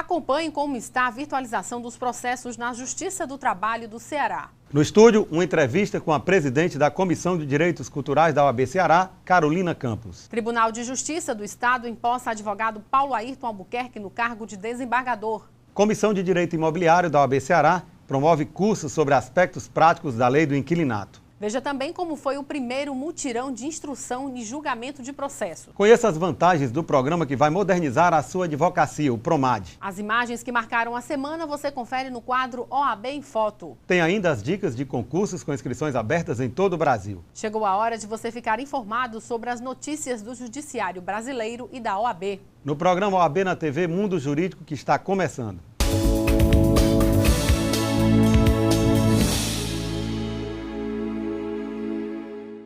Acompanhe como está a virtualização dos processos na Justiça do Trabalho do Ceará. No estúdio, uma entrevista com a presidente da Comissão de Direitos Culturais da OAB Ceará, Carolina Campos. Tribunal de Justiça do Estado empossa advogado Paulo Ayrton Albuquerque no cargo de desembargador. Comissão de Direito Imobiliário da OAB Ceará promove cursos sobre aspectos práticos da lei do inquilinato. Veja também como foi o primeiro mutirão de instrução e julgamento de processo. Conheça as vantagens do programa que vai modernizar a sua advocacia, o PROMAD. As imagens que marcaram a semana você confere no quadro OAB em Foto. Tem ainda as dicas de concursos com inscrições abertas em todo o Brasil. Chegou a hora de você ficar informado sobre as notícias do Judiciário Brasileiro e da OAB. No programa OAB na TV Mundo Jurídico, que está começando.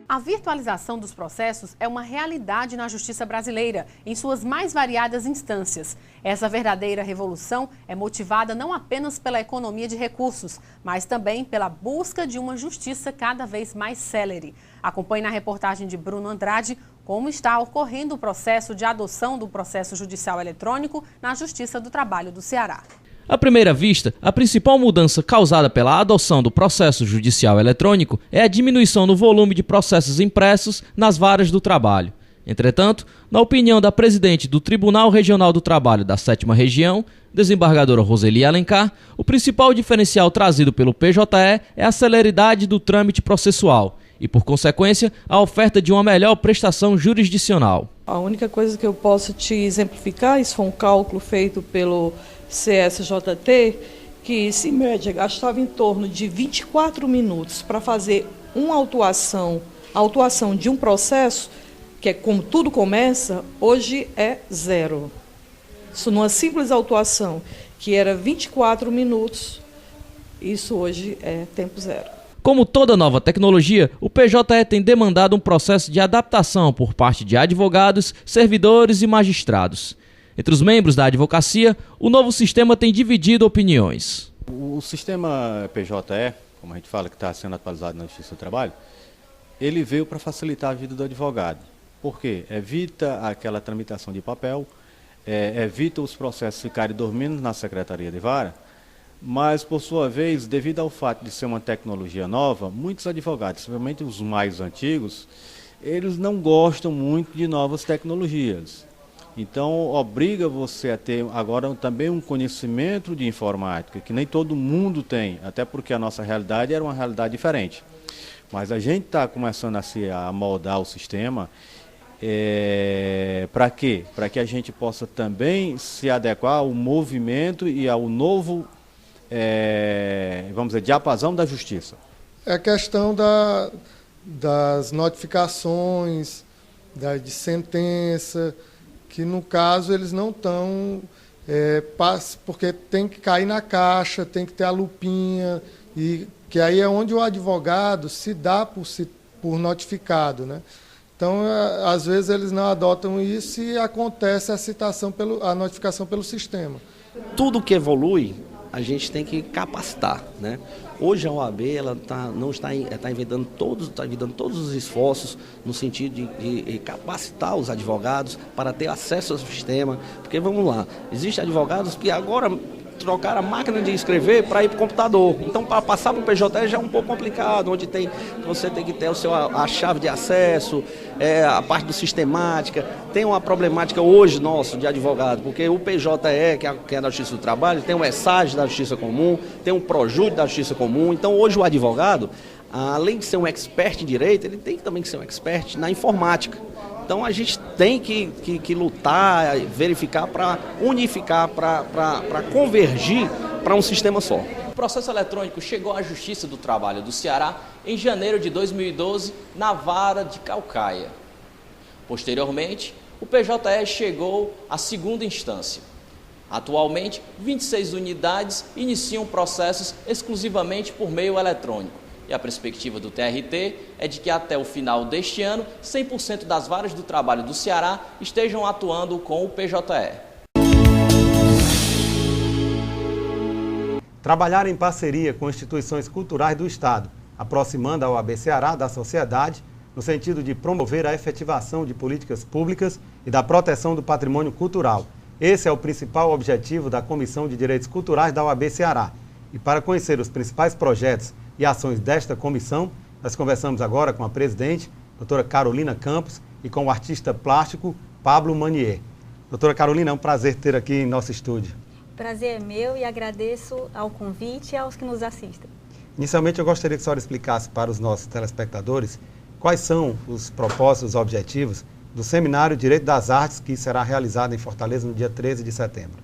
A virtualização dos processos é uma realidade na justiça brasileira, em suas mais variadas instâncias. Essa verdadeira revolução é motivada não apenas pela economia de recursos, mas também pela busca de uma justiça cada vez mais célere. Acompanhe na reportagem de Bruno Andrade como está ocorrendo o processo de adoção do processo judicial eletrônico na Justiça do Trabalho do Ceará. À primeira vista, a principal mudança causada pela adoção do processo judicial eletrônico é a diminuição no volume de processos impressos nas varas do trabalho. Entretanto, na opinião da presidente do Tribunal Regional do Trabalho da 7ª Região, desembargadora Roseli Alencar, o principal diferencial trazido pelo PJE é a celeridade do trâmite processual e, por consequência, a oferta de uma melhor prestação jurisdicional. A única coisa que eu posso te exemplificar, isso foi um cálculo feito pelo CSJT, que se média gastava em torno de 24 minutos para fazer uma autuação, a autuação de um processo, que é como tudo começa, hoje é 0. Isso numa simples autuação, que era 24 minutos, isso hoje é tempo 0. Como toda nova tecnologia, o PJE tem demandado um processo de adaptação por parte de advogados, servidores e magistrados. Entre os membros da advocacia, o novo sistema tem dividido opiniões. O sistema PJE, como a gente fala que está sendo atualizado na Justiça do Trabalho, ele veio para facilitar a vida do advogado. Por quê? Evita aquela tramitação de papel, evita os processos ficarem dormindo na Secretaria de Vara, mas, por sua vez, devido ao fato de ser uma tecnologia nova, muitos advogados, principalmente os mais antigos, eles não gostam muito de novas tecnologias. Então, obriga você a ter agora também um conhecimento de informática, que nem todo mundo tem, até porque a nossa realidade era uma realidade diferente. Mas a gente está começando a moldar o sistema, para quê? Para que a gente possa também se adequar ao movimento e ao novo, vamos dizer, diapasão da justiça. É a questão das notificações, de sentença, que no caso eles não estão, porque tem que cair na caixa, tem que ter a lupinha, e que aí é onde o advogado se dá por notificado, né? Então, às vezes eles não adotam isso e acontece a notificação pelo sistema. Tudo que evolui, a gente tem que capacitar, né? Hoje a OAB está inventando todos os esforços no sentido de capacitar os advogados para ter acesso ao sistema, porque vamos lá, existem advogados que agora trocaram a máquina de escrever para ir para o computador. Então, para passar para o PJE já é um pouco complicado, onde você tem que ter a chave de acesso, a parte do sistemática. Tem uma problemática hoje nosso de advogado, porque o PJE, que é da Justiça do Trabalho, tem o ESAG da Justiça Comum, tem o PROJUD da Justiça Comum. Então, hoje o advogado, além de ser um expert em direito, ele tem também que ser um expert na informática. Então a gente tem que lutar, verificar para unificar, para convergir para um sistema só. O processo eletrônico chegou à Justiça do Trabalho do Ceará em janeiro de 2012, na Vara de Caucaia. Posteriormente, o PJE chegou à 2ª instância. Atualmente, 26 unidades iniciam processos exclusivamente por meio eletrônico. E a perspectiva do TRT é de que até o final deste ano, 100% das varas do trabalho do Ceará estejam atuando com o PJE. Trabalhar em parceria com instituições culturais do Estado, aproximando a OAB Ceará da sociedade, no sentido de promover a efetivação de políticas públicas e da proteção do patrimônio cultural. Esse é o principal objetivo da Comissão de Direitos Culturais da UAB Ceará. E para conhecer os principais projetos e ações desta comissão, nós conversamos agora com a presidente, doutora Carolina Campos, e com o artista plástico Pablo Manier. Doutora Carolina, é um prazer ter aqui em nosso estúdio. Prazer é meu e agradeço ao convite e aos que nos assistem. Inicialmente, eu gostaria que a senhora explicasse para os nossos telespectadores quais são os propósitos, os objetivos do Seminário Direito das Artes, que será realizado em Fortaleza no dia 13 de setembro.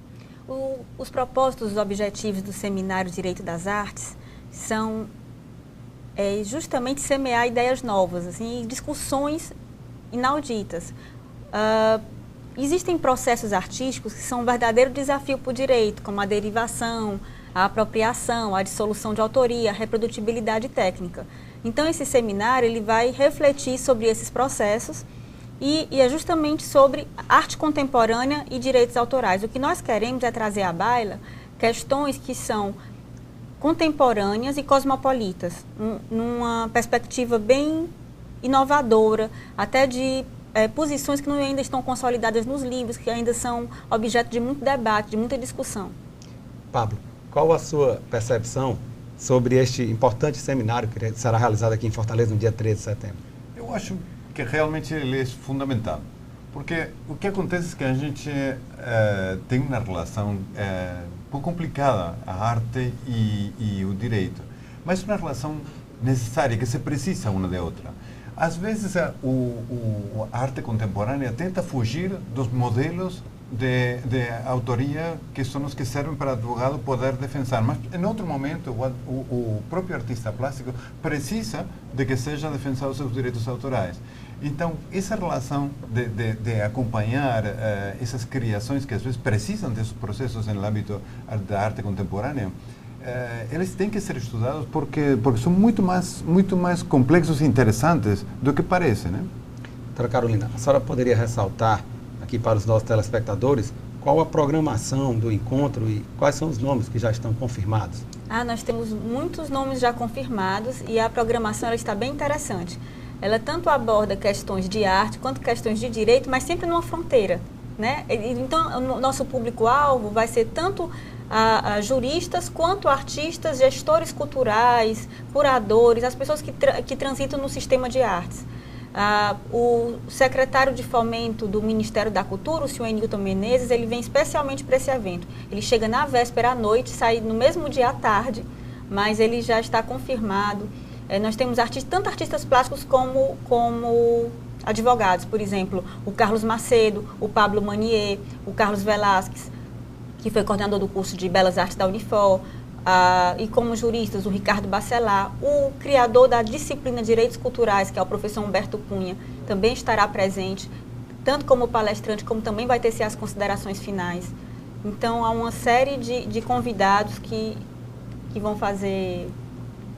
Os propósitos, os objetivos do Seminário Direito das Artes são justamente semear ideias novas, assim, discussões inauditas. Existem processos artísticos que são um verdadeiro desafio para o direito, como a derivação, a apropriação, a dissolução de autoria, a reprodutibilidade técnica. Então, esse seminário ele vai refletir sobre esses processos e é justamente sobre arte contemporânea e direitos autorais. O que nós queremos é trazer à baila questões que são contemporâneas e cosmopolitas, numa perspectiva bem inovadora, até de posições que ainda estão consolidadas nos livros, que ainda são objeto de muito debate, de muita discussão. Pablo, qual a sua percepção sobre este importante seminário que será realizado aqui em Fortaleza no dia 13 de setembro? Eu acho que realmente ele é fundamental, porque o que acontece é que a gente tem uma relação um pouco complicada, a arte e o direito, mas uma relação necessária, que se precisa uma da outra. Às vezes a arte contemporânea tenta fugir dos modelos de autoria que são os que servem para o advogado poder defender, mas em outro momento o próprio artista plástico precisa de que seja defendido os seus direitos autorais. Então, essa relação de acompanhar essas criações que às vezes precisam desses processos no âmbito da arte contemporânea, eles têm que ser estudados porque são muito mais complexos e interessantes do que parece, né? Doutora Carolina, a senhora poderia ressaltar aqui para os nossos telespectadores qual a programação do encontro e quais são os nomes que já estão confirmados? Nós temos muitos nomes já confirmados e a programação ela está bem interessante. Ela tanto aborda questões de arte quanto questões de direito, mas sempre numa fronteira, né? Então, o nosso público-alvo vai ser tanto juristas quanto artistas, gestores culturais, curadores, as pessoas que transitam no sistema de artes. O secretário de Fomento do Ministério da Cultura, o senhor Nilton Menezes, ele vem especialmente para esse evento. Ele chega na véspera à noite, sai no mesmo dia à tarde, mas ele já está confirmado. Nós temos tanto artistas plásticos como advogados, por exemplo, o Carlos Macedo, o Pablo Manier, o Carlos Velasquez, que foi coordenador do curso de Belas Artes da Unifor, e como juristas, o Ricardo Bacelar, o criador da disciplina de Direitos Culturais, que é o professor Humberto Cunha, também estará presente, tanto como palestrante, como também vai tecer as considerações finais. Então, há uma série de convidados que vão fazer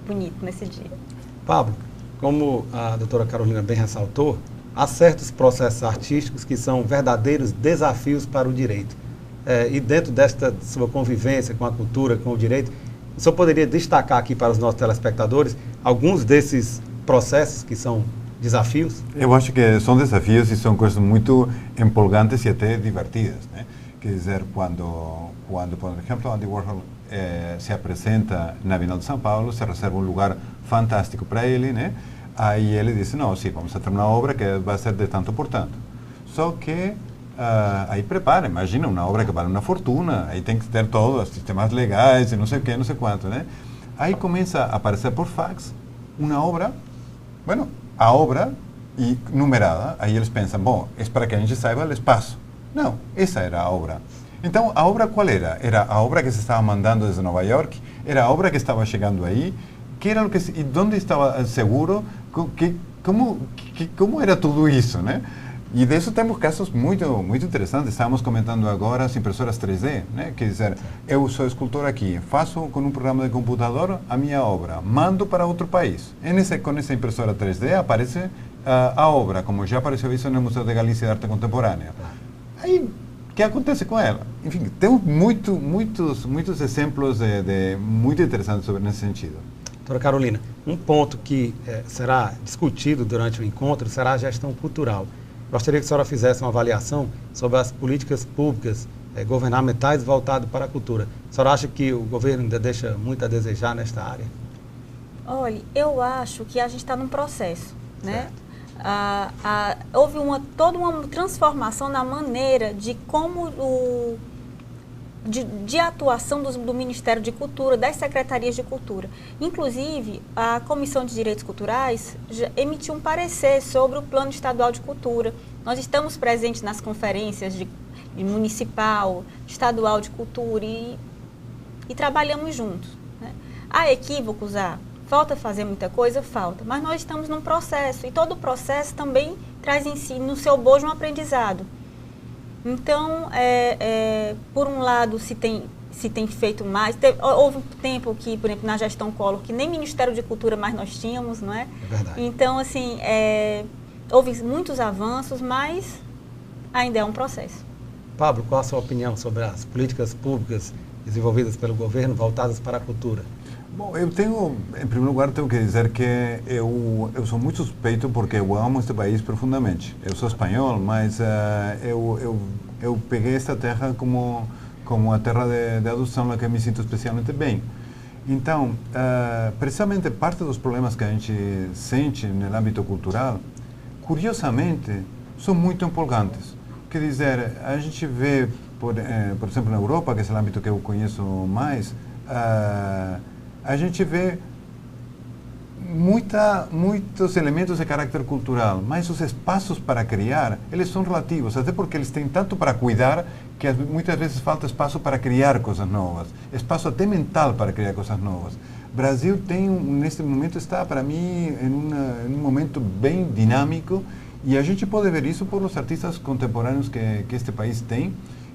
bonito nesse dia. Pablo, como a doutora Carolina bem ressaltou, há certos processos artísticos que são verdadeiros desafios para o direito. E dentro desta sua convivência com a cultura, com o direito, o senhor poderia destacar aqui para os nossos telespectadores alguns desses processos que são desafios? Eu acho que são desafios e são coisas muito empolgantes e até divertidas, né? Quer dizer, quando por exemplo, Andy Warhol se apresenta na Bienal de São Paulo, se reserva um lugar fantástico para ele, né? Aí ele diz, não, sim, vamos a ter uma obra que vai ser de tanto por tanto. Só que aí prepara, imagina uma obra que vale uma fortuna, aí tem que ter todos os sistemas legais e não sei o que, não sei quanto, né? Aí começa a aparecer por fax uma obra, a obra e numerada, aí eles pensam, bom, é para que a gente saiba o espaço. Não, essa era a obra. Então, a obra qual era? Era a obra que se estava mandando desde Nova York? Era a obra que estava chegando aí? Que era o que e onde estava seguro? Como era tudo isso, né? E disso temos casos muito interessantes. Estamos comentando agora as impressoras 3D, né? Quer dizer, eu sou escultor aqui, faço com um programa de computador a minha obra, mando para outro país. Com essa impressora 3D aparece a obra, como já apareceu isso no Museu de Galícia de Arte Contemporânea. Aí, o que acontece com ela? Enfim, temos muitos exemplos muito interessantes nesse sentido. Doutora Carolina, um ponto que será discutido durante o encontro será a gestão cultural. Gostaria que a senhora fizesse uma avaliação sobre as políticas públicas governamentais voltados para a cultura. A senhora acha que o governo ainda deixa muito a desejar nesta área? Olha, eu acho que a gente está num processo, né? Houve toda uma transformação na maneira de como de atuação do Ministério de Cultura, das secretarias de cultura. Inclusive, a Comissão de Direitos Culturais já emitiu um parecer sobre o Plano Estadual de Cultura. Nós estamos presentes nas conferências de municipal, estadual de cultura e trabalhamos juntos, né? Há equívocos? Falta fazer muita coisa? Falta. Mas nós estamos num processo e todo o processo também traz em si, no seu bojo, um aprendizado. Então, por um lado, se tem feito mais. Houve um tempo que, por exemplo, na gestão Collor, que nem Ministério de Cultura mais nós tínhamos, não é? É verdade. Então, assim, houve muitos avanços, mas ainda é um processo. Pablo, qual a sua opinião sobre as políticas públicas desenvolvidas pelo governo voltadas para a cultura? Bom, em primeiro lugar, tenho que dizer que eu sou muito suspeito porque eu amo este país profundamente. Eu sou espanhol, mas eu peguei esta terra como a terra de adoção na que me sinto especialmente bem. Então, precisamente parte dos problemas que a gente sente no âmbito cultural, curiosamente, são muito empolgantes. Quer dizer, a gente vê, por exemplo, na Europa, que é o âmbito que eu conheço mais, a gente vê muitos elementos de caráter cultural, mas os espaços para criar, eles são relativos, até porque eles têm tanto para cuidar que muitas vezes falta espaço para criar coisas novas, espaço até mental para criar coisas novas. O Brasil neste momento, está, para mim, em um momento bem dinâmico, e a gente pode ver isso por os artistas contemporâneos que este país tem,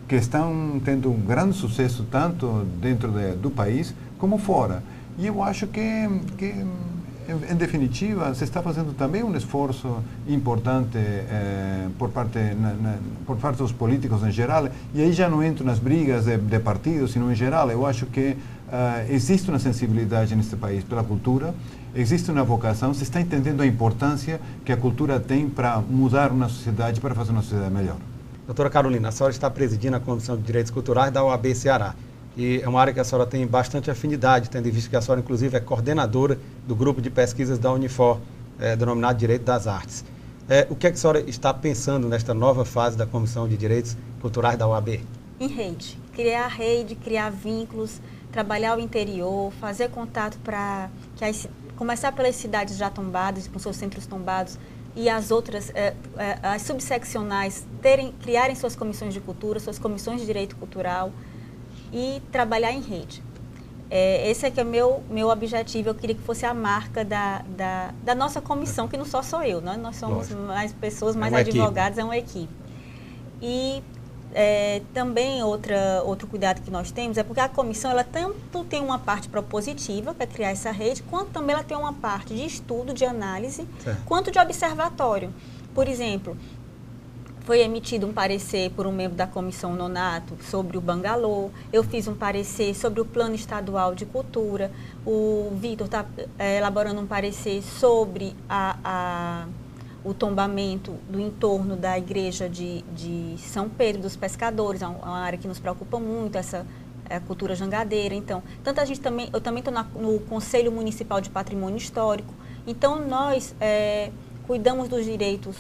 que estão tendo um grande sucesso tanto dentro do país como fora. E eu acho que em definitiva, se está fazendo também um esforço importante por parte dos políticos em geral, e aí já não entro nas brigas de partidos, sino em geral. Eu acho que existe uma sensibilidade neste país pela cultura, existe uma vocação, se está entendendo a importância que a cultura tem para mudar uma sociedade, para fazer uma sociedade melhor. Doutora Carolina, a senhora está presidindo a Comissão de Direitos Culturais da OAB Ceará. E é uma área que a senhora tem bastante afinidade, tendo em vista que a senhora, inclusive, é coordenadora do grupo de pesquisas da Unifor, denominado Direito das Artes. O que é que a senhora está pensando nesta nova fase da Comissão de Direitos Culturais da OAB? Em rede. Criar rede, criar vínculos, trabalhar o interior, fazer contato para começar pelas cidades já tombadas, com seus centros tombados, e as outras, as subseccionais, criarem suas comissões de cultura, suas comissões de direito cultural, e trabalhar em rede. Esse é que é meu objetivo. Eu queria que fosse a marca da nossa comissão, que não só sou eu, né? Nós somos mais pessoas, mais advogados, é uma equipe. E também outro cuidado que nós temos é porque a comissão, ela tanto tem uma parte propositiva, que é criar essa rede, quanto também ela tem uma parte de estudo, de análise, quanto de observatório. Por exemplo, foi emitido um parecer por um membro da Comissão Nonato sobre o Bangalô. Eu fiz um parecer sobre o Plano Estadual de Cultura. O Vitor está elaborando um parecer sobre o tombamento do entorno da igreja de São Pedro dos Pescadores. É uma área que nos preocupa muito, essa cultura jangadeira. Então, eu também estou no Conselho Municipal de Patrimônio Histórico. Então, nós cuidamos dos direitos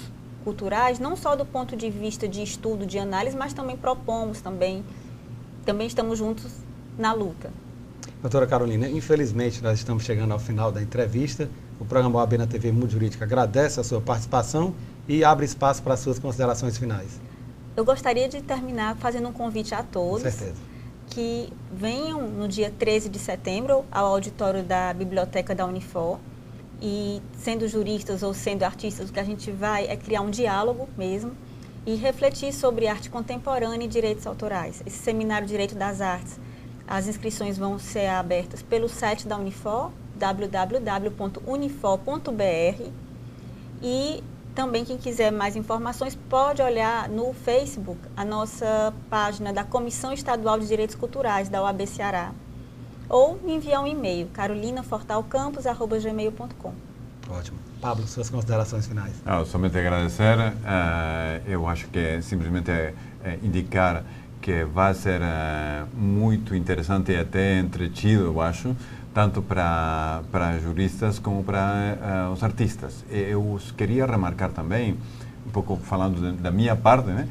culturais, não só do ponto de vista de estudo, de análise, mas também propomos, também estamos juntos na luta. Doutora Carolina, infelizmente nós estamos chegando ao final da entrevista. O programa OAB na TV Mundo Jurídico agradece a sua participação e abre espaço para as suas considerações finais. Eu gostaria de terminar fazendo um convite a todos. Com certeza. Que venham no dia 13 de setembro ao auditório da Biblioteca da Unifor. E sendo juristas ou sendo artistas, o que a gente vai é criar um diálogo mesmo e refletir sobre arte contemporânea e direitos autorais. Esse seminário Direito das Artes, as inscrições vão ser abertas pelo site da Unifor, www.unifor.br, e também quem quiser mais informações pode olhar no Facebook a nossa página da Comissão Estadual de Direitos Culturais da OAB Ceará, ou me enviar um e-mail, carolinafortalcampos@gmail.com. Ótimo. Pablo, suas considerações finais. Somente agradecer. Eu acho que simplesmente indicar que vai ser muito interessante e até entretido, eu acho, tanto para juristas como para os artistas. Eu queria remarcar também, um pouco falando da minha parte, né,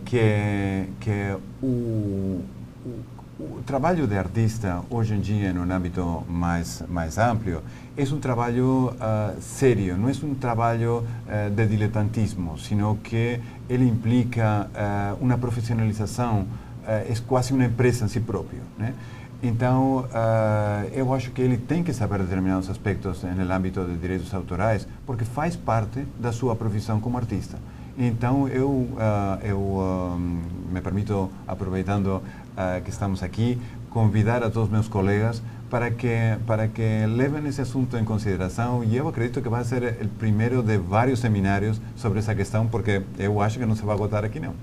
que o trabalho de artista hoje em dia, no âmbito mais amplo, é um trabalho sério, não é um trabalho de diletantismo, sino que ele implica uma profissionalização, é quase uma empresa em si próprio, né? Então, eu acho que ele tem que saber determinados aspectos no âmbito de direitos autorais, porque faz parte da sua profissão como artista. Então, eu me permito, aproveitando que estamos aqui, convidar a todos meus colegas para que levem esse assunto em consideração, e eu acredito que vai ser o primeiro de vários seminários sobre essa questão, porque eu acho que não se vai agotar aqui não.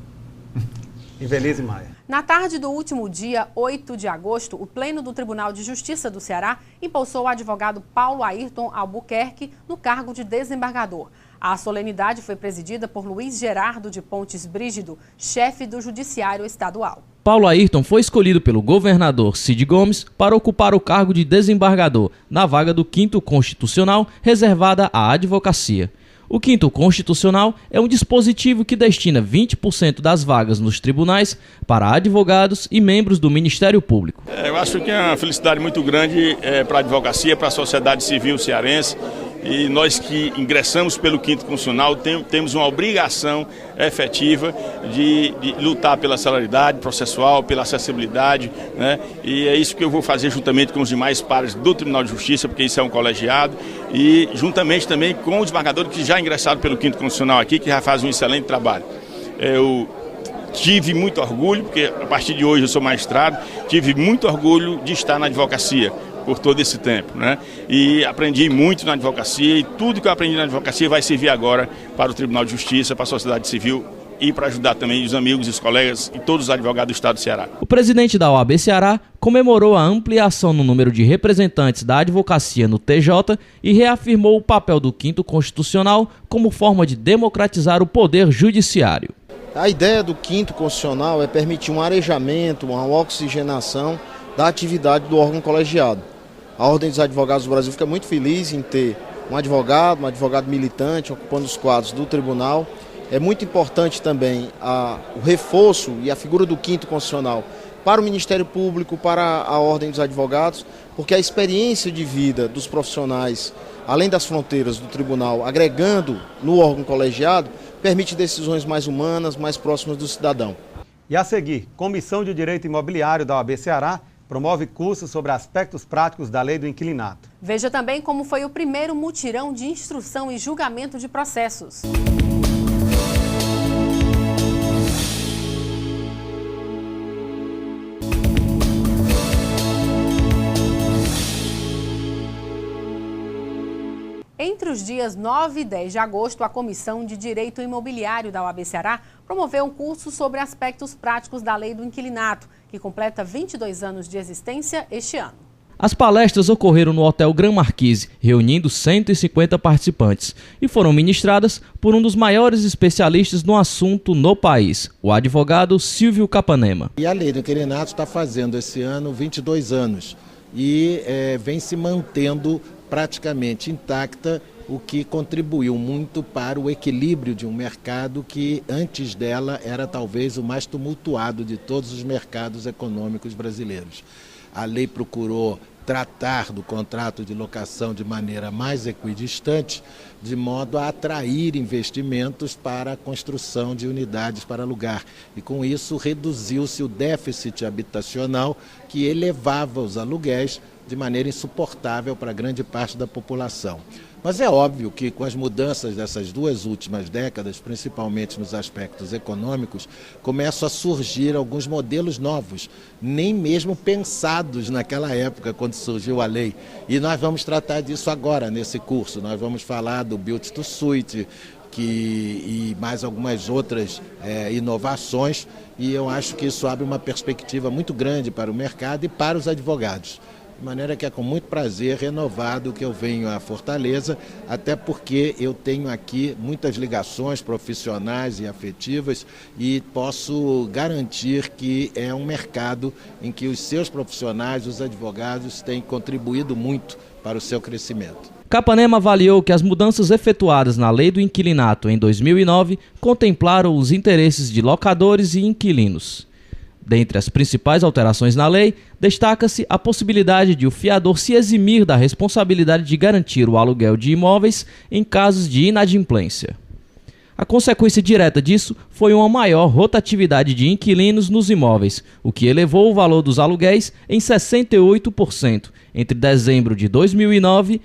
Infeliz Maia. Na tarde do último dia, 8 de agosto, o Pleno do Tribunal de Justiça do Ceará impulsou o advogado Paulo Ayrton Albuquerque no cargo de desembargador. A solenidade foi presidida por Luiz Gerardo de Pontes Brígido, chefe do Judiciário Estadual. Paulo Ayrton foi escolhido pelo governador Cid Gomes para ocupar o cargo de desembargador na vaga do 5º Constitucional reservada à advocacia. O 5º Constitucional é um dispositivo que destina 20% das vagas nos tribunais para advogados e membros do Ministério Público. Eu acho que é uma felicidade muito grande para a advocacia, para a sociedade civil cearense. E nós que ingressamos pelo 5º Constitucional temos uma obrigação efetiva de lutar pela celeridade processual, pela acessibilidade, né? E é isso que eu vou fazer juntamente com os demais pares do Tribunal de Justiça, porque isso é um colegiado, e juntamente também com os desembargadores que já ingressaram pelo 5º Constitucional aqui, que já fazem um excelente trabalho. Eu tive muito orgulho, porque a partir de hoje eu sou magistrado, tive muito orgulho de estar na advocacia por todo esse tempo, né? E aprendi muito na advocacia, e tudo que eu aprendi na advocacia vai servir agora para o Tribunal de Justiça, para a sociedade civil e para ajudar também os amigos, os colegas e todos os advogados do Estado do Ceará. O presidente da OAB Ceará comemorou a ampliação no número de representantes da advocacia no TJ e reafirmou o papel do 5º Constitucional como forma de democratizar o poder judiciário. A ideia do 5º Constitucional é permitir um arejamento, uma oxigenação da atividade do órgão colegiado. A Ordem dos Advogados do Brasil fica muito feliz em ter um advogado militante ocupando os quadros do tribunal. É muito importante também o reforço e a figura do 5º Constitucional para o Ministério Público, para a Ordem dos Advogados, porque a experiência de vida dos profissionais, além das fronteiras do tribunal, agregando no órgão colegiado, permite decisões mais humanas, mais próximas do cidadão. E a seguir, Comissão de Direito Imobiliário da OAB Ceará promove cursos sobre aspectos práticos da lei do inquilinato. Veja também como foi o primeiro mutirão de instrução e julgamento de processos. Entre os dias 9 e 10 de agosto, a Comissão de Direito Imobiliário da OAB Ceará promoveu um curso sobre aspectos práticos da lei do inquilinato, que completa 22 anos de existência este ano. As palestras ocorreram no Hotel Gran Marquise, reunindo 150 participantes, e foram ministradas por um dos maiores especialistas no assunto no país, o advogado Silvio Capanema. E a lei do inquilinato está fazendo esse ano 22 anos e vem se mantendo praticamente intacta, o que contribuiu muito para o equilíbrio de um mercado que antes dela era talvez o mais tumultuado de todos os mercados econômicos brasileiros. A lei procurou tratar do contrato de locação de maneira mais equidistante, de modo a atrair investimentos para a construção de unidades para alugar. E com isso reduziu-se o déficit habitacional que elevava os aluguéis de maneira insuportável para grande parte da população. Mas é óbvio que com as mudanças dessas duas últimas décadas, principalmente nos aspectos econômicos, começam a surgir alguns modelos novos, nem mesmo pensados naquela época, quando surgiu a lei. E nós vamos tratar disso agora, nesse curso. Nós vamos falar do Build to Suit e mais algumas outras inovações, e eu acho que isso abre uma perspectiva muito grande para o mercado e para os advogados. de maneira que é com muito prazer renovado que eu venho à Fortaleza, até porque eu tenho aqui muitas ligações profissionais e afetivas e posso garantir que é um mercado em que os seus profissionais, os advogados, têm contribuído muito para o seu crescimento. Capanema avaliou que as mudanças efetuadas na Lei do Inquilinato em 2009 contemplaram os interesses de locadores e inquilinos. Dentre as principais alterações na lei, destaca-se a possibilidade de o fiador se eximir da responsabilidade de garantir o aluguel de imóveis em casos de inadimplência. A consequência direta disso foi uma maior rotatividade de inquilinos nos imóveis, o que elevou o valor dos aluguéis em 68% entre dezembro de 2009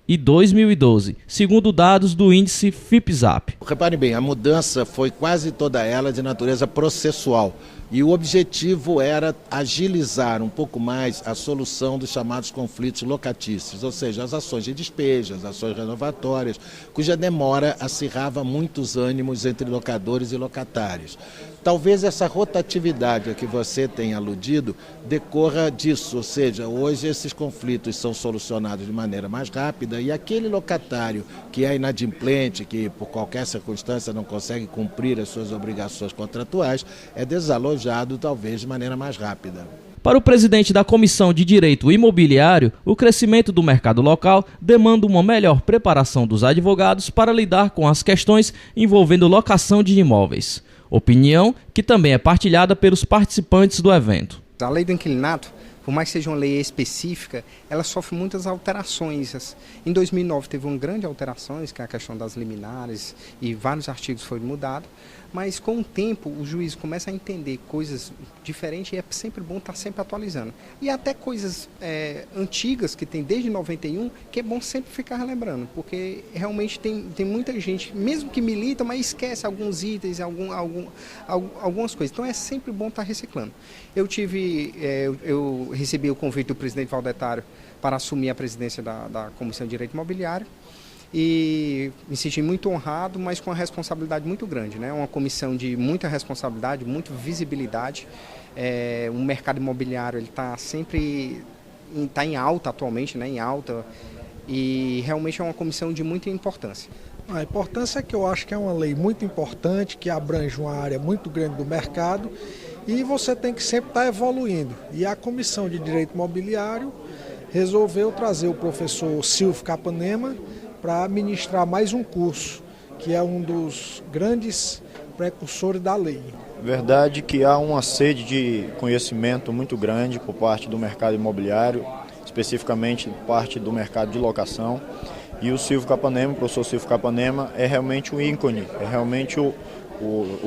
e 2012, segundo dados do índice FIPZAP. Repare bem, a mudança foi quase toda ela de natureza processual. E o objetivo era agilizar um pouco mais a solução dos chamados conflitos locatícios, ou seja, as ações de despejo, as ações renovatórias, cuja demora acirrava muitos ânimos entre locadores e locatários. Talvez essa rotatividade a que você tem aludido decorra disso, ou seja, hoje esses conflitos são solucionados de maneira mais rápida e aquele locatário que é inadimplente, que por qualquer circunstância não consegue cumprir as suas obrigações contratuais, é desalojado talvez de maneira mais rápida. Para o presidente da Comissão de Direito Imobiliário, o crescimento do mercado local demanda uma melhor preparação dos advogados para lidar com as questões envolvendo locação de imóveis. Opinião que também é partilhada pelos participantes do evento. A lei do inquilinato, por mais que seja uma lei específica, ela sofre muitas alterações. Em 2009 teve uma grande alteração, que é a questão das liminares, e vários artigos foram mudados, mas com o tempo o juiz começa a entender coisas diferentes e é sempre bom estar sempre atualizando. E até coisas antigas que tem desde 91, que é bom sempre ficar relembrando, porque realmente tem muita gente, mesmo que milita, mas esquece alguns itens, algumas coisas. Então é sempre bom estar reciclando. Eu recebi o convite do presidente Valdetário para assumir a presidência da Comissão de Direito Imobiliário e me senti muito honrado, mas com uma responsabilidade muito grande, né? Uma comissão de muita responsabilidade, muita visibilidade. O mercado imobiliário ele está sempre em alta atualmente, né? Em alta, e realmente é uma comissão de muita importância. A importância é que eu acho que é uma lei muito importante, que abrange uma área muito grande do mercado e você tem que sempre estar evoluindo. E a Comissão de Direito Imobiliário resolveu trazer o professor Silvio Capanema para ministrar mais um curso, que é um dos grandes precursores da lei. Verdade que há uma sede de conhecimento muito grande por parte do mercado imobiliário, especificamente parte do mercado de locação. E o Silvio Capanema, o professor Silvio Capanema, é realmente um ícone, é realmente o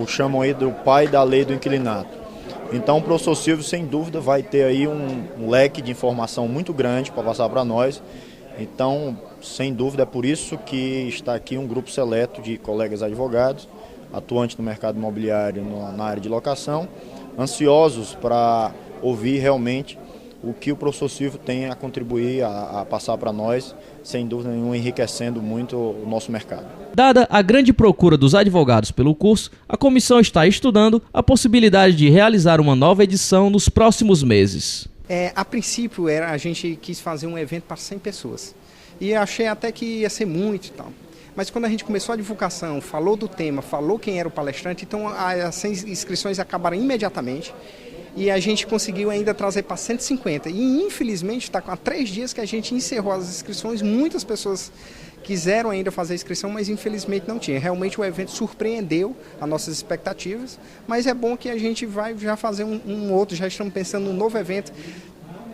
chamam aí do pai da lei do inquilinato. Então o professor Silvio, sem dúvida, vai ter aí um leque de informação muito grande para passar para nós. Então, sem dúvida, é por isso que está aqui um grupo seleto de colegas advogados, atuantes no mercado imobiliário na área de locação, ansiosos para ouvir realmente o que o professor Silvio tem a contribuir, a passar para nós, sem dúvida nenhuma, enriquecendo muito o nosso mercado. Dada a grande procura dos advogados pelo curso, a comissão está estudando a possibilidade de realizar uma nova edição nos próximos meses. A princípio, a gente quis fazer um evento para 100 pessoas. E achei até que ia ser muito e tal. Mas quando a gente começou a divulgação, falou do tema, falou quem era o palestrante, então as inscrições acabaram imediatamente. E a gente conseguiu ainda trazer para 150. E infelizmente está há 3 dias que a gente encerrou as inscrições. Muitas pessoas quiseram ainda fazer a inscrição, mas infelizmente não tinha. Realmente o evento surpreendeu as nossas expectativas, mas é bom que a gente vai já fazer um outro, já estamos pensando num novo evento.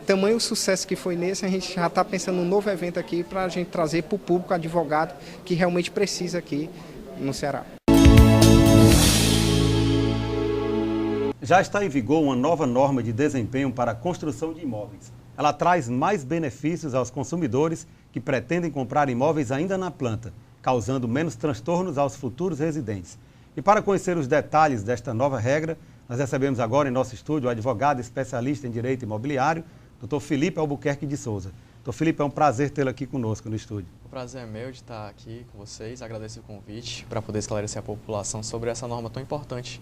Tamanho o sucesso que foi nesse, a gente já está pensando num novo evento aqui para a gente trazer para o público advogado que realmente precisa aqui no Ceará. Já está em vigor uma nova norma de desempenho para a construção de imóveis. Ela traz mais benefícios aos consumidores que pretendem comprar imóveis ainda na planta, causando menos transtornos aos futuros residentes. E para conhecer os detalhes desta nova regra, nós recebemos agora em nosso estúdio o advogado especialista em direito imobiliário, Dr. Felipe Albuquerque de Souza. Dr. Felipe, é um prazer tê-lo aqui conosco no estúdio. O prazer é meu de estar aqui com vocês, agradeço o convite para poder esclarecer a população sobre essa norma tão importante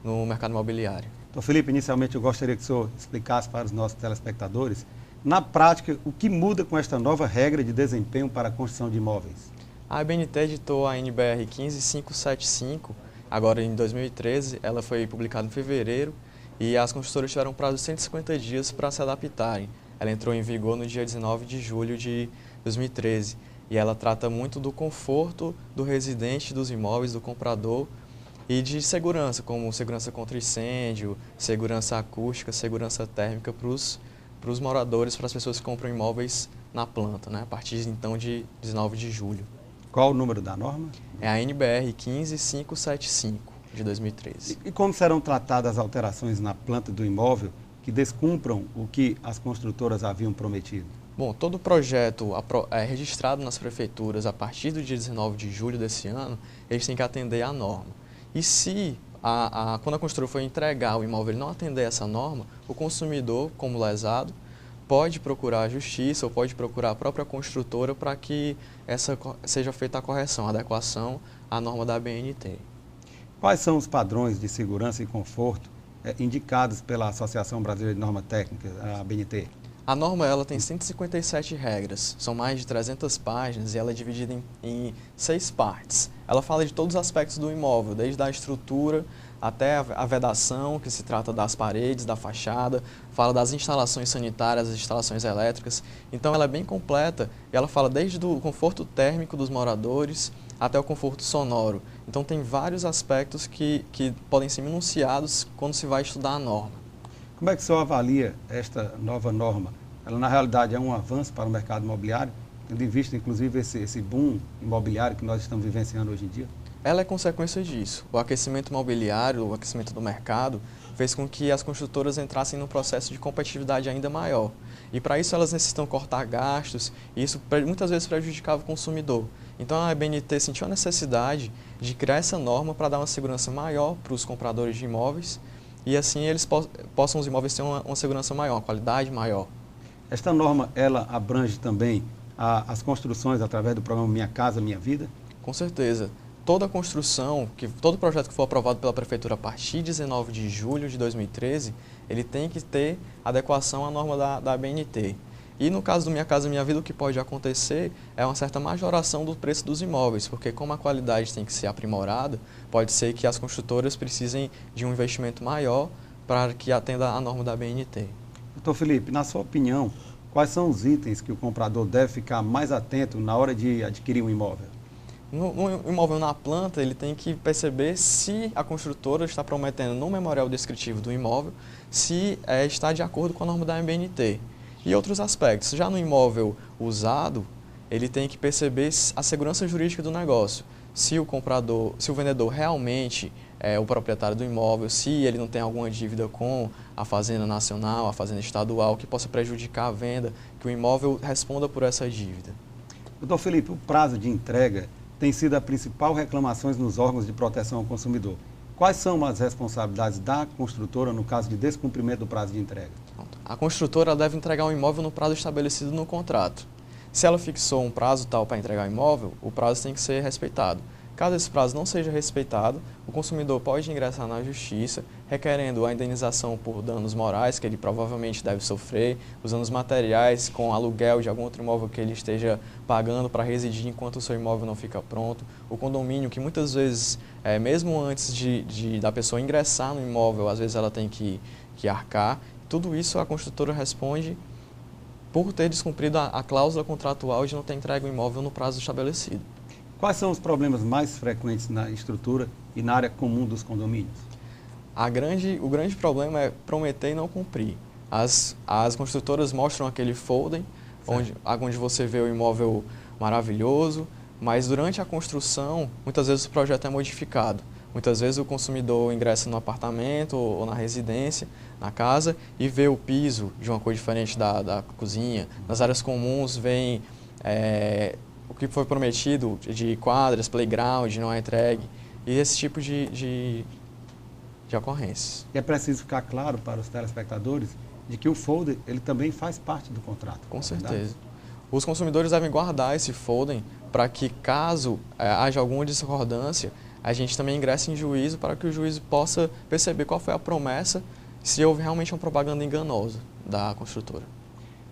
no mercado imobiliário. Dr. Felipe, inicialmente eu gostaria que o senhor explicasse para os nossos telespectadores Na prática, o que muda com esta nova regra de desempenho para a construção de imóveis? A ABNT editou a NBR 15575, agora em 2013, ela foi publicada em fevereiro e as construtoras tiveram um prazo de 150 dias para se adaptarem. Ela entrou em vigor no dia 19 de julho de 2013 e ela trata muito do conforto do residente dos imóveis, do comprador, e de segurança, como segurança contra incêndio, segurança acústica, segurança térmica para os moradores, para as pessoas que compram imóveis na planta, né, a partir então de 19 de julho. Qual o número da norma? É a NBR 15575, de 2013. E como serão tratadas as alterações na planta do imóvel que descumpram o que as construtoras haviam prometido? Bom, todo projeto registrado nas prefeituras a partir do dia 19 de julho desse ano, eles têm que atender à norma. E se, quando a construtora for entregar o imóvel e não atender essa norma, o consumidor, como lesado, pode procurar a justiça ou pode procurar a própria construtora para que seja feita a correção, a adequação à norma da ABNT. Quais são os padrões de segurança e conforto indicados pela Associação Brasileira de Norma Técnica, a ABNT? A norma ela tem 157 regras, são mais de 300 páginas e ela é dividida em 6 partes. Ela fala de todos os aspectos do imóvel, desde a estrutura até a vedação, que se trata das paredes, da fachada, fala das instalações sanitárias, das instalações elétricas. Então ela é bem completa e ela fala desde o conforto térmico dos moradores até o conforto sonoro. Então tem vários aspectos que podem ser minuciados quando se vai estudar a norma. Como é que o senhor avalia esta nova norma? Ela, na realidade, é um avanço para o mercado imobiliário, tendo em vista, inclusive, esse boom imobiliário que nós estamos vivenciando hoje em dia? Ela é consequência disso. O aquecimento imobiliário, o aquecimento do mercado, fez com que as construtoras entrassem num processo de competitividade ainda maior. E, para isso, elas necessitam cortar gastos, e isso muitas vezes prejudicava o consumidor. Então, a ABNT sentiu a necessidade de criar essa norma para dar uma segurança maior para os compradores de imóveis, e assim eles possam os imóveis ter uma segurança maior, uma qualidade maior. Esta norma, ela abrange também as construções através do programa Minha Casa Minha Vida? Com certeza. Toda construção, todo projeto que for aprovado pela Prefeitura a partir de 19 de julho de 2013, ele tem que ter adequação à norma da ABNT. E no caso do Minha Casa Minha Vida, o que pode acontecer é uma certa majoração do preço dos imóveis, porque como a qualidade tem que ser aprimorada, pode ser que as construtoras precisem de um investimento maior para que atenda à norma da ABNT. Doutor Felipe, na sua opinião, quais são os itens que o comprador deve ficar mais atento na hora de adquirir um imóvel? No imóvel na planta, ele tem que perceber se a construtora está prometendo no memorial descritivo do imóvel, se está de acordo com a norma da ABNT. E outros aspectos. Já no imóvel usado, ele tem que perceber a segurança jurídica do negócio. Se o vendedor realmente é o proprietário do imóvel, se ele não tem alguma dívida com a Fazenda Nacional, a Fazenda Estadual, que possa prejudicar a venda, que o imóvel responda por essa dívida. Doutor Felipe, o prazo de entrega tem sido a principal reclamação nos órgãos de proteção ao consumidor. Quais são as responsabilidades da construtora no caso de descumprimento do prazo de entrega? A construtora deve entregar o imóvel no prazo estabelecido no contrato. Se ela fixou um prazo tal para entregar o imóvel, o prazo tem que ser respeitado. Caso esse prazo não seja respeitado, o consumidor pode ingressar na justiça, requerendo a indenização por danos morais que ele provavelmente deve sofrer, os danos materiais com aluguel de algum outro imóvel que ele esteja pagando para residir enquanto o seu imóvel não fica pronto, o condomínio que muitas vezes, mesmo antes da pessoa ingressar no imóvel, às vezes ela tem que arcar. Tudo isso a construtora responde por ter descumprido a cláusula contratual de não ter entregue o imóvel no prazo estabelecido. Quais são os problemas mais frequentes na estrutura e na área comum dos condomínios? O grande problema é prometer e não cumprir. As construtoras mostram aquele folder onde você vê o imóvel maravilhoso, mas durante a construção, muitas vezes o projeto é modificado. Muitas vezes o consumidor ingressa no apartamento ou na residência, na casa, e vê o piso de uma cor diferente da cozinha. Nas áreas comuns vem o que foi prometido de quadras, playground, não é entregue, e esse tipo de ocorrências. E é preciso ficar claro para os telespectadores de que o folder ele também faz parte do contrato. Com certeza. Os consumidores devem guardar esse folder para que, caso haja alguma discordância, a gente também ingressa em juízo para que o juiz possa perceber qual foi a promessa, se houve realmente uma propaganda enganosa da construtora.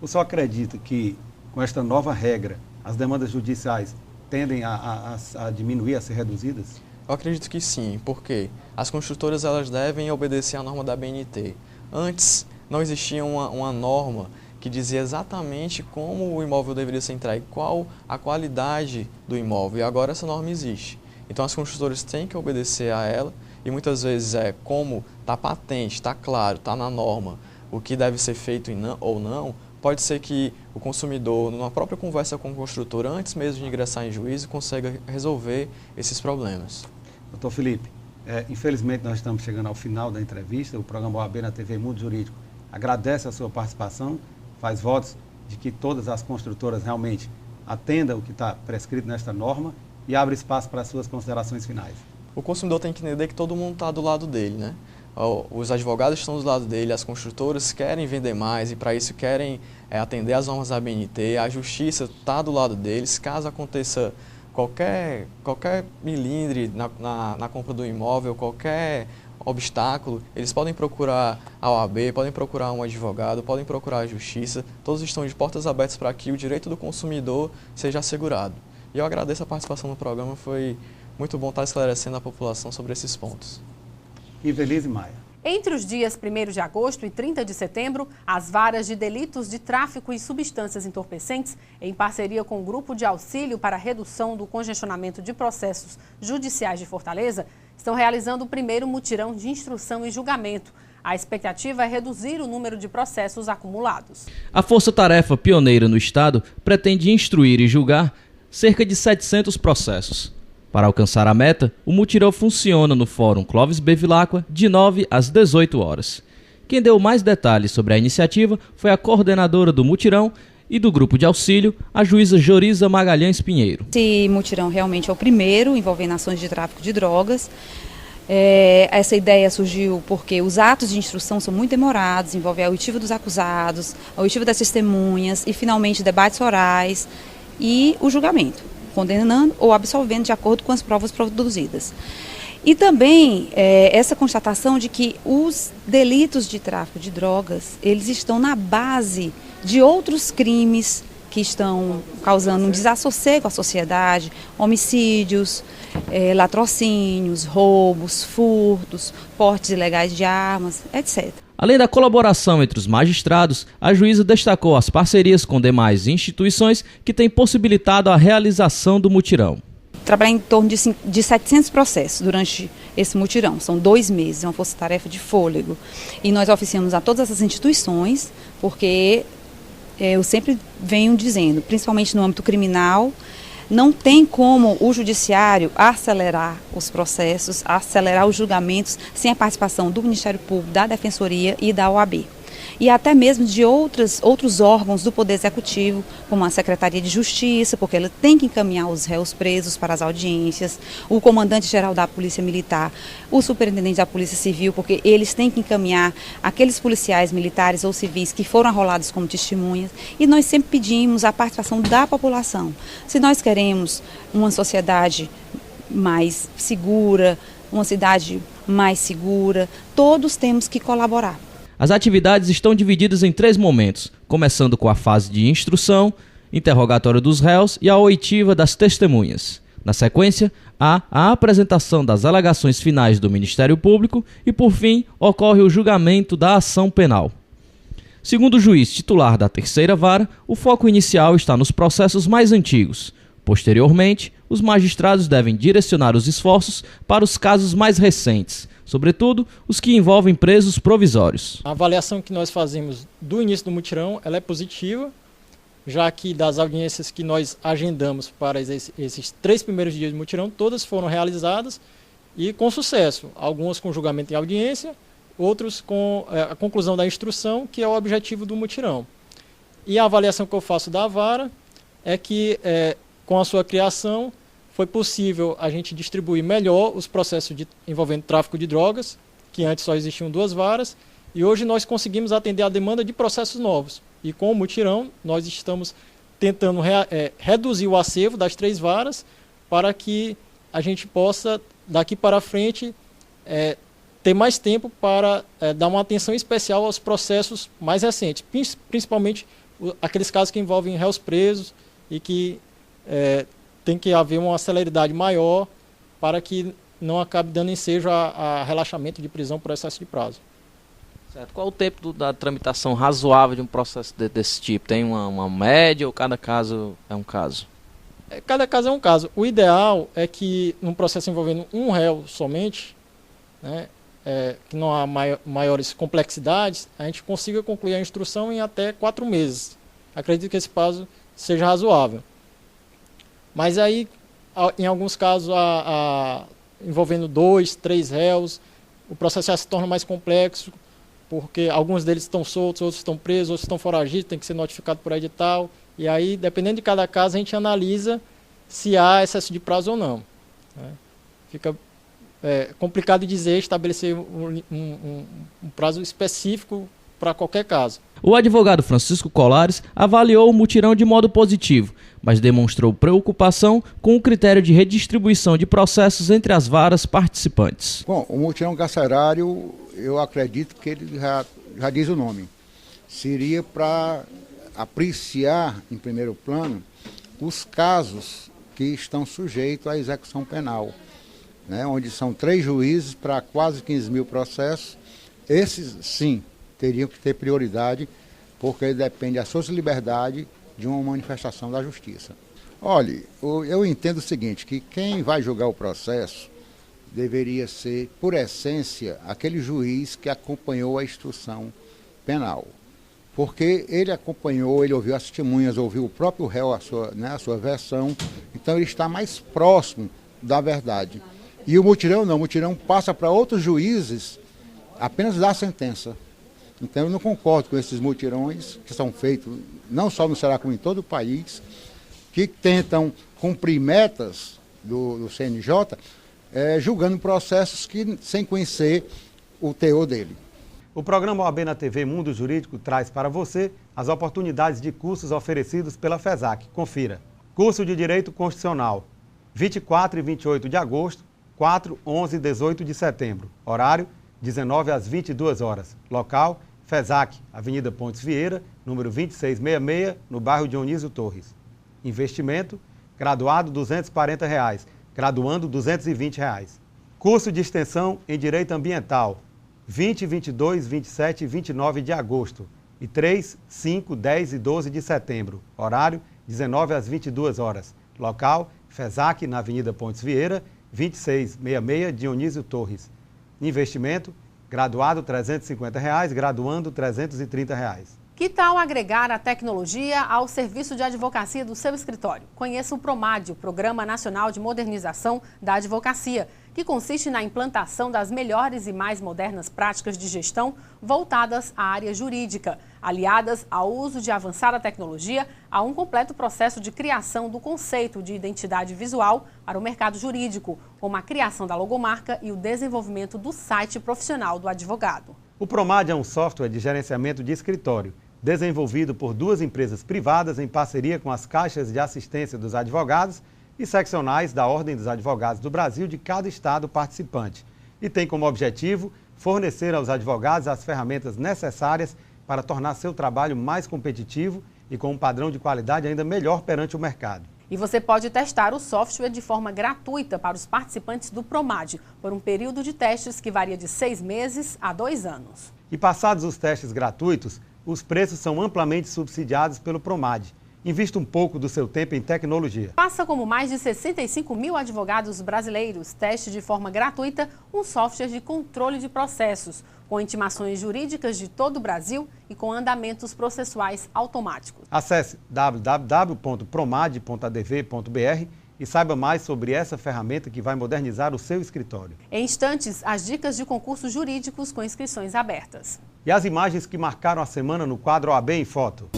O senhor acredita que, com esta nova regra, as demandas judiciais tendem a diminuir, a ser reduzidas? Eu acredito que sim, porque as construtoras elas devem obedecer à norma da BNT. Antes, não existia uma norma que dizia exatamente como o imóvel deveria ser entregue, qual a qualidade do imóvel, e agora essa norma existe. Então as construtoras têm que obedecer a ela, e muitas vezes como está patente, está claro, está na norma, o que deve ser feito ou não, pode ser que o consumidor, numa própria conversa com o construtor, antes mesmo de ingressar em juízo, consiga resolver esses problemas. Doutor Felipe, infelizmente nós estamos chegando ao final da entrevista. O programa OAB na TV Mundo Jurídico agradece a sua participação, faz votos de que todas as construtoras realmente atendam o que está prescrito nesta norma e abre espaço para as suas considerações finais. O consumidor tem que entender que todo mundo está do lado dele, né? Os advogados estão do lado dele, as construtoras querem vender mais e para isso querem atender às normas da BNT, a justiça está do lado deles. Caso aconteça qualquer milindre na compra do imóvel, qualquer obstáculo, eles podem procurar a OAB, podem procurar um advogado, podem procurar a justiça, todos estão de portas abertas para que o direito do consumidor seja assegurado. E eu agradeço a participação no programa, foi muito bom estar esclarecendo a população sobre esses pontos. Ivelise Maia. Entre os dias 1º de agosto e 30 de setembro, as varas de delitos de tráfico e substâncias entorpecentes, em parceria com o Grupo de Auxílio para a Redução do Congestionamento de Processos Judiciais de Fortaleza, estão realizando o primeiro mutirão de instrução e julgamento. A expectativa é reduzir o número de processos acumulados. A força-tarefa pioneira no Estado pretende instruir e julgar cerca de 700 processos. Para alcançar a meta, o mutirão funciona no Fórum Clóvis Bevilacqua de 9 às 18 horas. Quem deu mais detalhes sobre a iniciativa foi a coordenadora do mutirão e do grupo de auxílio, a juíza Joriza Magalhães Pinheiro. Esse mutirão realmente é o primeiro envolvendo ações de tráfico de drogas. Essa ideia surgiu porque os atos de instrução são muito demorados, envolvem a oitiva dos acusados, a oitiva das testemunhas e finalmente debates orais e o julgamento, condenando ou absolvendo de acordo com as provas produzidas. E também essa constatação de que os delitos de tráfico de drogas, eles estão na base de outros crimes que estão causando um desassossego à sociedade, homicídios, latrocínios, roubos, furtos, portes ilegais de armas, etc. Além da colaboração entre os magistrados, a juíza destacou as parcerias com demais instituições que têm possibilitado a realização do mutirão. Trabalhar em torno de 700 processos durante esse mutirão. São 2 meses, é uma força-tarefa de fôlego. E nós oficiamos a todas essas instituições, porque eu sempre venho dizendo, principalmente no âmbito criminal, não tem como o judiciário acelerar os processos, acelerar os julgamentos sem a participação do Ministério Público, da Defensoria e da OAB. E até mesmo de outros órgãos do Poder Executivo, como a Secretaria de Justiça, porque ela tem que encaminhar os réus presos para as audiências, o comandante-geral da Polícia Militar, o superintendente da Polícia Civil, porque eles têm que encaminhar aqueles policiais militares ou civis que foram arrolados como testemunhas. E nós sempre pedimos a participação da população. Se nós queremos uma sociedade mais segura, uma cidade mais segura, todos temos que colaborar. As atividades estão divididas em 3 momentos, começando com a fase de instrução, interrogatório dos réus e a oitiva das testemunhas. Na sequência, há a apresentação das alegações finais do Ministério Público e, por fim, ocorre o julgamento da ação penal. Segundo o juiz titular da 3ª Vara, o foco inicial está nos processos mais antigos. Posteriormente, os magistrados devem direcionar os esforços para os casos mais recentes, sobretudo os que envolvem presos provisórios. A avaliação que nós fazemos do início do mutirão ela é positiva, já que das audiências que nós agendamos para esses 3 primeiros dias do mutirão, todas foram realizadas e com sucesso. Algumas com julgamento em audiência, outros com a conclusão da instrução, que é o objetivo do mutirão. E a avaliação que eu faço da vara é que, com a sua criação, foi possível a gente distribuir melhor os processos envolvendo tráfico de drogas, que antes só existiam 2 varas, e hoje nós conseguimos atender a demanda de processos novos. E com o mutirão, nós estamos tentando reduzir o acervo das 3 varas para que a gente possa, daqui para frente, ter mais tempo para dar uma atenção especial aos processos mais recentes, principalmente aqueles casos que envolvem réus presos e que tem que haver uma celeridade maior para que não acabe dando ensejo a relaxamento de prisão por excesso de prazo. Certo. Qual o tempo da tramitação razoável de um processo desse tipo? Tem uma média ou cada caso é um caso? Cada caso é um caso. O ideal é que num processo envolvendo um réu somente, né, que não há maiores complexidades, a gente consiga concluir a instrução em até 4 meses. Acredito que esse prazo seja razoável. Mas aí, em alguns casos, envolvendo 2, 3 réus, o processo já se torna mais complexo, porque alguns deles estão soltos, outros estão presos, outros estão foragidos, tem que ser notificado por edital. E aí, dependendo de cada caso, a gente analisa se há excesso de prazo ou não. Né? Fica complicado dizer, estabelecer um prazo específico para qualquer caso. O advogado Francisco Colares avaliou o mutirão de modo positivo, mas demonstrou preocupação com o critério de redistribuição de processos entre as varas participantes. Bom, o mutirão carcerário, eu acredito que ele já diz o nome. Seria para apreciar, em primeiro plano, os casos que estão sujeitos à execução penal, né, onde são 3 juízes para quase 15 mil processos. Esses, sim, teriam que ter prioridade, porque depende da sua liberdade de uma manifestação da justiça. Olha, eu entendo o seguinte, que quem vai julgar o processo deveria ser, por essência, aquele juiz que acompanhou a instrução penal. Porque ele acompanhou, ele ouviu as testemunhas, ouviu o próprio réu, a sua versão, então ele está mais próximo da verdade. E o mutirão não, o mutirão passa para outros juízes apenas dar a sentença. Então eu não concordo com esses mutirões que são feitos, não só no Ceará, como em todo o país, que tentam cumprir metas do CNJ, julgando processos sem conhecer o teor dele. O programa OAB na TV Mundo Jurídico traz para você as oportunidades de cursos oferecidos pela FESAC. Confira. Curso de Direito Constitucional, 24 e 28 de agosto, 4, 11 e 18 de setembro. Horário, 19 às 22 horas. Local, FESAC, Avenida Pontes Vieira, número 2666, no bairro Dionísio Torres. Investimento, graduado R$ 240, graduando R$ 220. Curso de extensão em Direito Ambiental, 20, 22, 27 e 29 de agosto e 3, 5, 10 e 12 de setembro. Horário, 19 às 22 horas. Local, FESAC, na Avenida Pontes Vieira, 2666, Dionísio Torres. Investimento, graduado R$ 350, graduando R$ 330. Que tal agregar a tecnologia ao serviço de advocacia do seu escritório? Conheça o PROMAD, o Programa Nacional de Modernização da Advocacia, que consiste na implantação das melhores e mais modernas práticas de gestão voltadas à área jurídica, aliadas ao uso de avançada tecnologia, a um completo processo de criação do conceito de identidade visual para o mercado jurídico, como a criação da logomarca e o desenvolvimento do site profissional do advogado. O PROMAD é um software de gerenciamento de escritório, desenvolvido por 2 empresas privadas em parceria com as caixas de assistência dos advogados e seccionais da Ordem dos Advogados do Brasil de cada estado participante, e tem como objetivo fornecer aos advogados as ferramentas necessárias para tornar seu trabalho mais competitivo e com um padrão de qualidade ainda melhor perante o mercado. E você pode testar o software de forma gratuita para os participantes do PROMAD, por um período de testes que varia de 6 meses a 2 anos. E passados os testes gratuitos, os preços são amplamente subsidiados pelo PROMAD. Invista um pouco do seu tempo em tecnologia. Faça como mais de 65 mil advogados brasileiros, teste de forma gratuita um software de controle de processos, com intimações jurídicas de todo o Brasil e com andamentos processuais automáticos. Acesse www.promad.adv.br e saiba mais sobre essa ferramenta que vai modernizar o seu escritório. Em instantes, as dicas de concursos jurídicos com inscrições abertas. E as imagens que marcaram a semana no quadro OAB em Foto.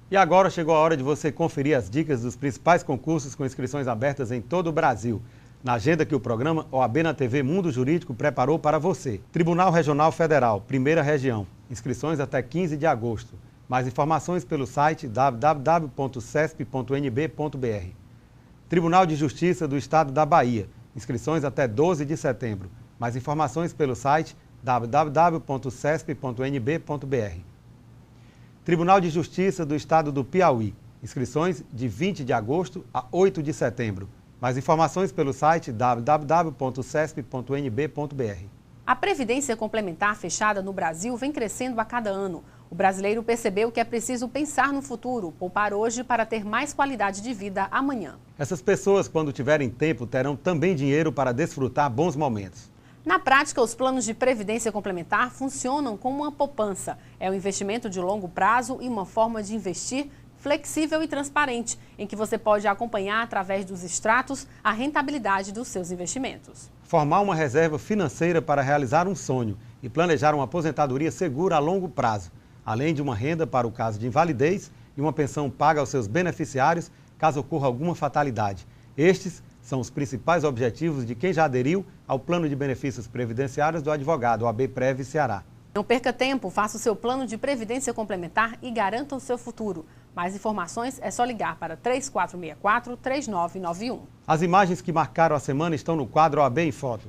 E agora chegou a hora de você conferir as dicas dos principais concursos com inscrições abertas em todo o Brasil, na agenda que o programa OAB na TV Mundo Jurídico preparou para você. Tribunal Regional Federal, Primeira Região, inscrições até 15 de agosto. Mais informações pelo site www.cesp.nb.br. Tribunal de Justiça do Estado da Bahia. Inscrições até 12 de setembro. Mais informações pelo site www.cesp.nb.br. Tribunal de Justiça do Estado do Piauí. Inscrições de 20 de agosto a 8 de setembro. Mais informações pelo site www.cesp.nb.br. A Previdência Complementar fechada no Brasil vem crescendo a cada ano. O brasileiro percebeu que é preciso pensar no futuro, poupar hoje para ter mais qualidade de vida amanhã. Essas pessoas, quando tiverem tempo, terão também dinheiro para desfrutar bons momentos. Na prática, os planos de previdência complementar funcionam como uma poupança. É um investimento de longo prazo e uma forma de investir flexível e transparente, em que você pode acompanhar através dos extratos a rentabilidade dos seus investimentos. Formar uma reserva financeira para realizar um sonho e planejar uma aposentadoria segura a longo prazo, além de uma renda para o caso de invalidez e uma pensão paga aos seus beneficiários caso ocorra alguma fatalidade. Estes são os principais objetivos de quem já aderiu ao Plano de Benefícios Previdenciários do advogado OAB-Prev Ceará. Não perca tempo, faça o seu plano de previdência complementar e garanta o seu futuro. Mais informações é só ligar para 3464-3991. As imagens que marcaram a semana estão no quadro OAB em Foto.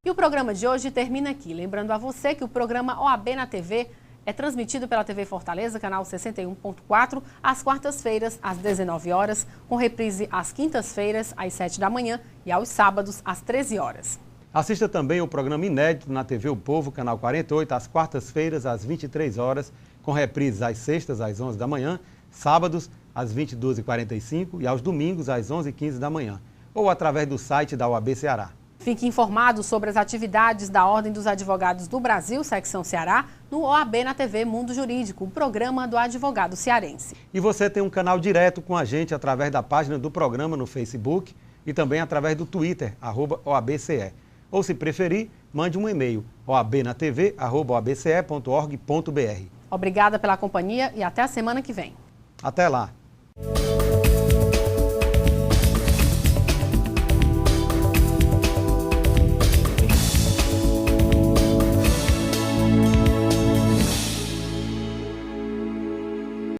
E o programa de hoje termina aqui. Lembrando a você que o programa OAB na TV é transmitido pela TV Fortaleza, canal 61.4, às quartas-feiras, às 19 horas, com reprise às quintas-feiras, às 7 da manhã e aos sábados, às 13 horas. Assista também o programa inédito na TV O Povo, canal 48, às quartas-feiras, às 23 horas, com reprises às sextas, às 11 da manhã, sábados, às 22h45 e aos domingos, às 11h15 da manhã, ou através do site da OAB Ceará. Fique informado sobre as atividades da Ordem dos Advogados do Brasil, secção Ceará, no OAB na TV Mundo Jurídico, o programa do advogado cearense. E você tem um canal direto com a gente através da página do programa no Facebook e também através do Twitter, @OABCE. Ou, se preferir, mande um e-mail, oabnatv@oabce.org.br. Obrigada pela companhia e até a semana que vem. Até lá!